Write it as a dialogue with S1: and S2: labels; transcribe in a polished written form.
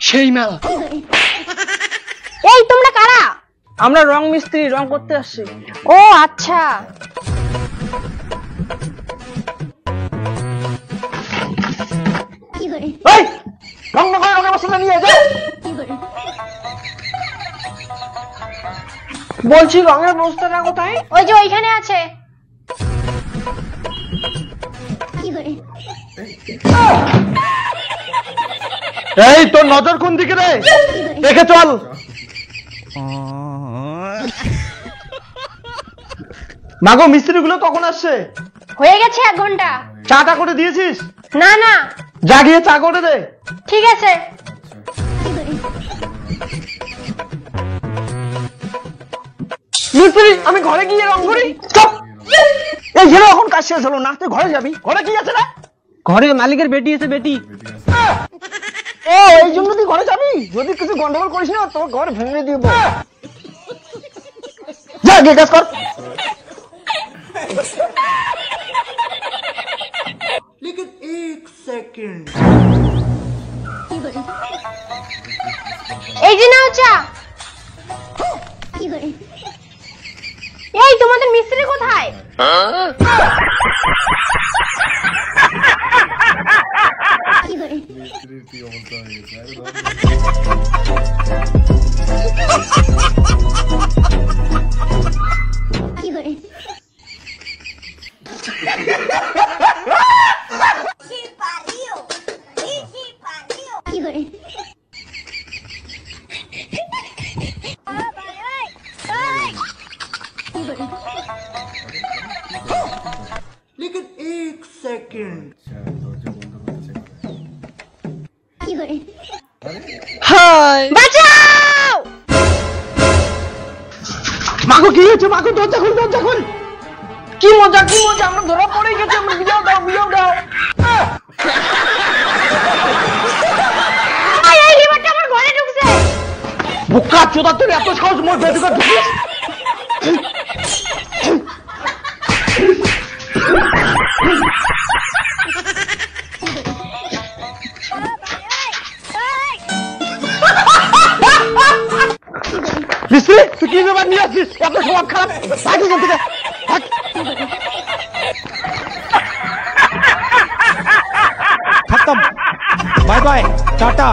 S1: সেই মেলা।
S2: এই তোমরা কারা?
S3: আমরা রং মিস্ত্রি, রং করতে আসছি।
S2: ও আচ্ছা।
S1: এই রং না করে রঙের বস্তা নিয়ে যাও।
S3: বলছি রঙের বস্তাটা কোথায়?
S2: ওই যে ওইখানে আছে।
S1: এই তোর নজর কোন দিকে রে? দেখে চল। মাগো মিস্ত্রি গুলো কখন আসছে?
S2: হয়ে গেছে 1 ঘন্টা।
S1: চাটা করে দিয়েছিস?
S2: না না।
S1: যা গিয়ে চা করে দে।
S2: ঠিক আছে।
S1: মিস্ত্রি আমি ঘরে গিয়ে রং করি। চুপ। এই ছেলে এখন কাজ শেষ হলো না, তুই ঘরে যাবি। ঘরে কি আছে না?
S3: ঘরে মালিকের বেটি আছে, বেটি।
S1: ও এই জন্য তুই ঘরে যাবি? যদি কিছু গন্ডগোল করিস না তোর ঘর ভেঙে দিব। যা গিয়ে কাজ কর।
S4: लेकिन 1 सेकंड।
S2: এই যে নাও চা। এই তোমাদের মিস্ত্রি কোথায়?
S4: लेकिन 1 सेकंड।
S3: হাই
S2: বাঁচাও!
S1: মাগো কি হয়েছে? মাগো দরজা খুল, দরজা খুল।
S3: কি মজা, কি মজা, আমরা ধরা পড়ে গেছি। আমরা বিয়াও দাও, বিয়াও দাও।
S2: এই লিভারটা আমার ঘরে ঢুকছে।
S1: বুকা চোদা তোর এত সাহস মোর ভেতরে ঢুকিস? মিস্ত্রি তুই কি ব্যাপার নিয়ে আসছিস? এত স্বভাব খারাপ। ভাগ এখান থেকে, ভাগ।
S5: खत्म, बाय बाय, टाटा।